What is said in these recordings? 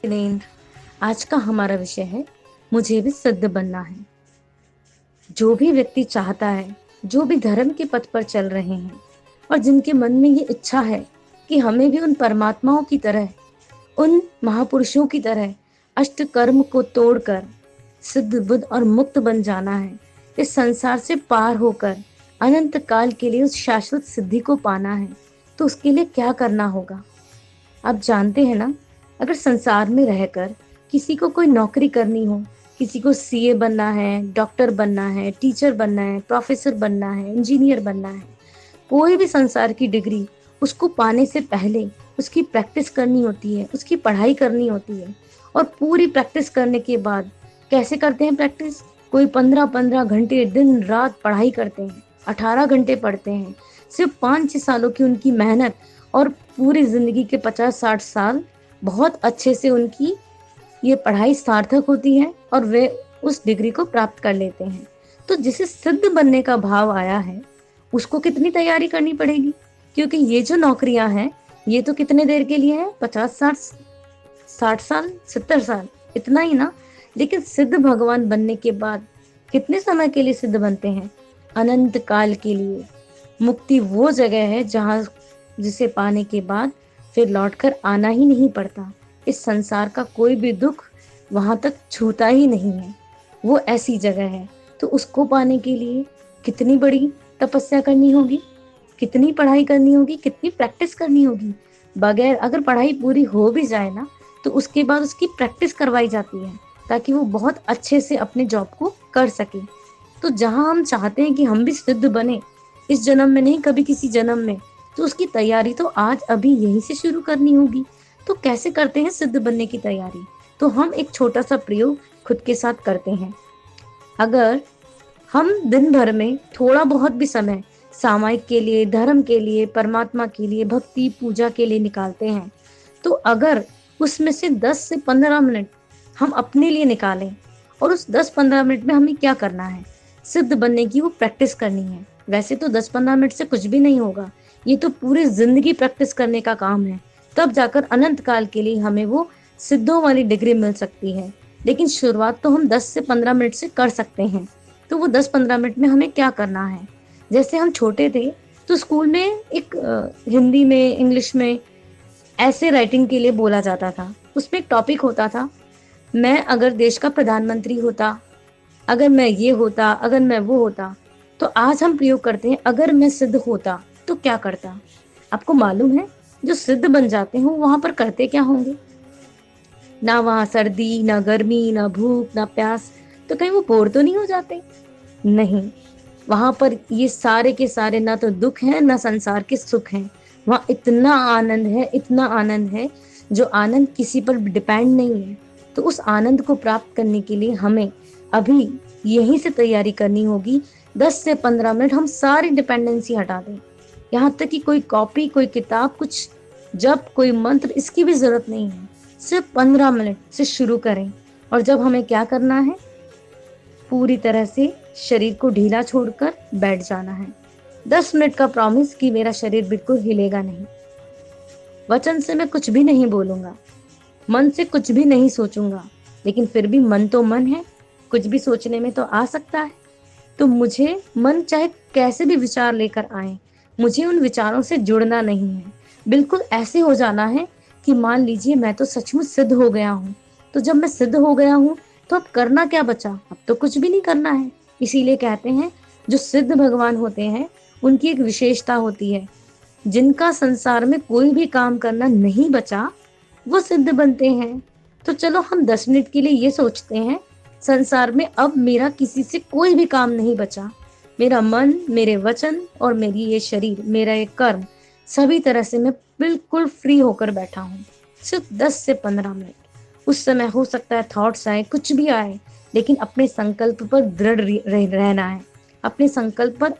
नरेंद्र, आज का हमारा विषय है मुझे भी सिद्ध बनना है। जो भी व्यक्ति चाहता है, जो भी धर्म के पथ पर चल रहे हैं और जिनके मन में ये इच्छा है कि हमें भी उन परमात्माओं की तरह, उन महापुरुषों की तरह अष्ट कर्म को तोड़कर सिद्ध बुद्ध और मुक्त बन जाना है, इस संसार से पार होकर अनंत काल के लिए उस शाश्वत सिद्धि को पाना है, तो उसके लिए क्या करना होगा। आप जानते हैं ना, अगर संसार में रहकर किसी को कोई नौकरी करनी हो, किसी को सीए बनना है, डॉक्टर बनना है, टीचर बनना है, प्रोफेसर बनना है, इंजीनियर बनना है, कोई भी संसार की डिग्री उसको पाने से पहले उसकी प्रैक्टिस करनी होती है, उसकी पढ़ाई करनी होती है। और पूरी प्रैक्टिस करने के बाद कैसे करते हैं प्रैक्टिस? कोई 15-15 घंटे दिन रात पढ़ाई करते हैं, 18 घंटे पढ़ते हैं। सिर्फ 5-6 सालों की उनकी मेहनत और पूरी जिंदगी के 50-60 साल बहुत अच्छे से उनकी ये पढ़ाई सार्थक होती है और वे उस डिग्री को प्राप्त कर लेते हैं। तो जिसे सिद्ध बनने का भाव आया है, उसको कितनी तैयारी करनी पड़ेगी, क्योंकि ये जो नौकरियां हैं ये तो कितने देर के लिए है? 50-60 साल, 70 साल, इतना ही ना। लेकिन सिद्ध भगवान बनने के बाद कितने समय के लिए सिद्ध बनते हैं? अनंत काल के लिए। मुक्ति वो जगह है जहाँ जिसे पाने के बाद फिर लौटकर आना ही नहीं पड़ता। इस संसार का कोई भी दुख वहां तक छूता ही नहीं है। वो ऐसी जगह है। तो उसको पाने के लिए कितनी बड़ी तपस्या करनी होगी, कितनी पढ़ाई करनी होगी, कितनी प्रैक्टिस करनी होगी। बगैर अगर पढ़ाई पूरी हो भी जाए ना, तो उसके बाद उसकी प्रैक्टिस करवाई जाती है ताकि वो बहुत अच्छे से अपने जॉब को कर सके। तो जहां हम चाहते हैं कि हम भी सिद्ध बने, इस जन्म में नहीं, कभी किसी जन्म में, तो उसकी तैयारी तो आज अभी यहीं से शुरू करनी होगी। तो कैसे करते हैं सिद्ध बनने की तैयारी? तो हम एक छोटा सा प्रयोग खुद के साथ करते हैं। अगर हम दिन भर में थोड़ा बहुत भी समय सामायिक के लिए, धर्म के लिए, परमात्मा के लिए, भक्ति पूजा के लिए निकालते हैं, तो अगर उसमें से 10 से 15 मिनट हम अपने लिए निकालें और उस 10-15 मिनट में हमें क्या करना है? सिद्ध बनने की वो प्रैक्टिस करनी है। वैसे तो 10-15 मिनट से कुछ भी नहीं होगा, ये तो पूरी जिंदगी प्रैक्टिस करने का काम है। तब जाकर अनंत काल के लिए हमें वो सिद्धों वाली डिग्री मिल सकती है। लेकिन शुरुआत तो हम 10 से 15 मिनट से कर सकते हैं। तो वो 10-15 मिनट में हमें क्या करना है? जैसे हम छोटे थे तो स्कूल में एक हिंदी में, इंग्लिश में ऐसे राइटिंग के लिए बोला जाता था। उसमें एक टॉपिक होता था, मैं अगर देश का प्रधानमंत्री होता, अगर मैं ये होता, अगर मैं वो होता। तो आज हम प्रयोग करते हैं, अगर मैं सिद्ध होता तो क्या करता। आपको मालूम है, जो सिद्ध बन जाते हो वहां पर करते क्या होंगे? ना वहां सर्दी, ना गर्मी, ना भूख, ना प्यास। तो कहीं वो बोर तो नहीं हो जाते? नहीं, वहां पर ये सारे के सारे ना तो दुख है ना संसार के सुख हैं। वहां इतना आनंद है, इतना आनंद है, जो आनंद किसी पर डिपेंड नहीं है। तो उस आनंद को प्राप्त करने के लिए हमें अभी यहीं से तैयारी करनी होगी। 10 से 15 मिनट हम सारी डिपेंडेंसी हटा दें। यहाँ तक कि कोई कॉपी, कोई किताब, कुछ जब कोई मंत्र, इसकी भी जरूरत नहीं है। सिर्फ 15 मिनट से शुरू करें। और जब हमें क्या करना है, पूरी तरह से शरीर को ढीला छोड़कर बैठ जाना है। 10 मिनट का प्रॉमिस कि मेरा शरीर बिल्कुल हिलेगा नहीं। वचन से मैं कुछ भी नहीं बोलूंगा, मन से कुछ भी नहीं सोचूंगा। लेकिन फिर भी मन तो मन है, कुछ भी सोचने में तो आ सकता है। तो मुझे मन चाहे कैसे भी विचार लेकर आए, मुझे उन विचारों से जुड़ना नहीं है। बिल्कुल ऐसे हो जाना है कि मान लीजिए मैं तो सचमुच सिद्ध हो गया हूँ। तो जब मैं सिद्ध हो गया हूँ तो अब करना क्या बचा? अब तो कुछ भी नहीं करना है। इसीलिए कहते हैं, जो सिद्ध भगवान होते हैं उनकी एक विशेषता होती है, जिनका संसार में कोई भी काम करना नहीं बचा, वो सिद्ध बनते हैं। तो चलो हम 10 मिनट के लिए ये सोचते हैं, संसार में अब मेरा किसी से कोई भी काम नहीं बचा। मेरा मन, मेरे वचन और मेरी ये शरीर, मेरा ये कर्म, सभी तरह से मैं बिल्कुल फ्री होकर बैठा हूँ। सिर्फ 10 से 15 मिनट। उस समय हो सकता है थॉट्स आए, कुछ भी आए, लेकिन अपने संकल्प पर दृढ़ रहना है, अपने संकल्प पर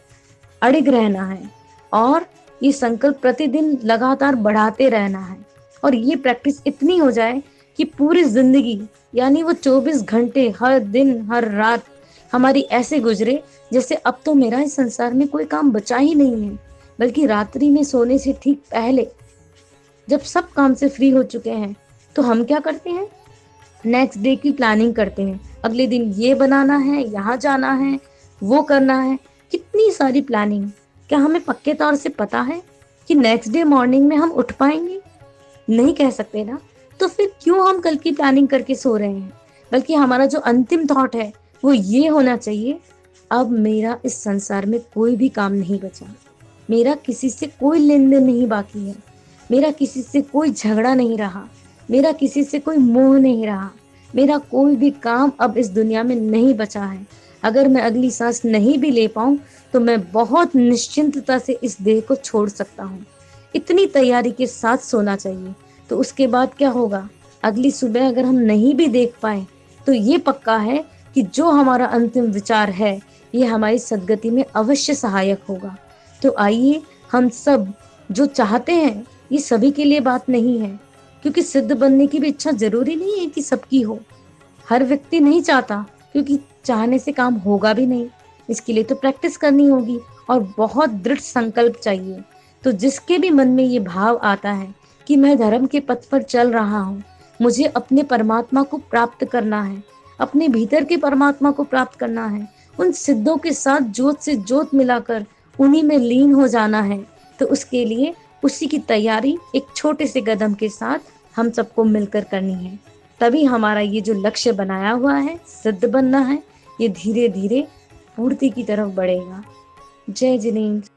अड़िग रहना है और ये संकल्प प्रतिदिन लगातार बढ़ाते रहना है। और ये प्रैक्टिस इतनी हो जाए कि पूरी जिंदगी, यानी वो 24 घंटे हर दिन हर रात हमारी ऐसे गुजरे जैसे अब तो मेरा इस संसार में कोई काम बचा ही नहीं है। बल्कि रात्रि में सोने से ठीक पहले, जब सब काम से फ्री हो चुके हैं, तो हम क्या करते हैं, नेक्स्ट डे की प्लानिंग करते हैं, अगले दिन ये बनाना है, यहाँ जाना है, वो करना है, कितनी सारी प्लानिंग। क्या हमें पक्के तौर से पता है कि नेक्स्ट डे मॉर्निंग में हम उठ पाएंगे? नहीं कह सकते ना। तो फिर क्यों हम कल की प्लानिंग करके सो रहे हैं? बल्कि हमारा जो अंतिम थॉट है वो ये होना चाहिए, अब मेरा इस संसार में कोई भी काम नहीं बचा, मेरा किसी से कोई लेन देन नहीं बाकी है, मेरा किसी से कोई झगड़ा नहीं रहा, मेरा किसी से कोई मोह नहीं रहा, मेरा कोई भी काम अब इस दुनिया में नहीं बचा है। अगर मैं अगली सांस नहीं भी ले पाऊं तो मैं बहुत निश्चिंतता से इस देह को छोड़ सकता हूँ। इतनी तैयारी के साथ सोना चाहिए। तो उसके बाद क्या होगा, अगली सुबह अगर हम नहीं भी देख पाए तो ये पक्का है कि जो हमारा अंतिम विचार है ये हमारी सद्गति में अवश्य सहायक होगा। तो आइए हम सब जो चाहते हैं, ये सभी के लिए बात नहीं है, क्योंकि सिद्ध बनने की भी इच्छा जरूरी नहीं है कि सबकी हो। हर व्यक्ति नहीं चाहता, क्योंकि चाहने से काम होगा भी नहीं। इसके लिए तो प्रैक्टिस करनी होगी और बहुत दृढ़ संकल्प चाहिए। तो जिसके भी मन में ये भाव आता है कि मैं धर्म के पथ पर चल रहा हूँ, मुझे अपने परमात्मा को प्राप्त करना है, अपने भीतर के परमात्मा को प्राप्त करना है, उन सिद्धों के साथ जोत से जोत मिलाकर उन्हीं में लीन हो जाना है, तो उसके लिए उसी की तैयारी एक छोटे से कदम के साथ हम सबको मिलकर करनी है। तभी हमारा ये जो लक्ष्य बनाया हुआ है, सिद्ध बनना है, ये धीरे धीरे पूर्ति की तरफ बढ़ेगा। जय जिनेन्द्र।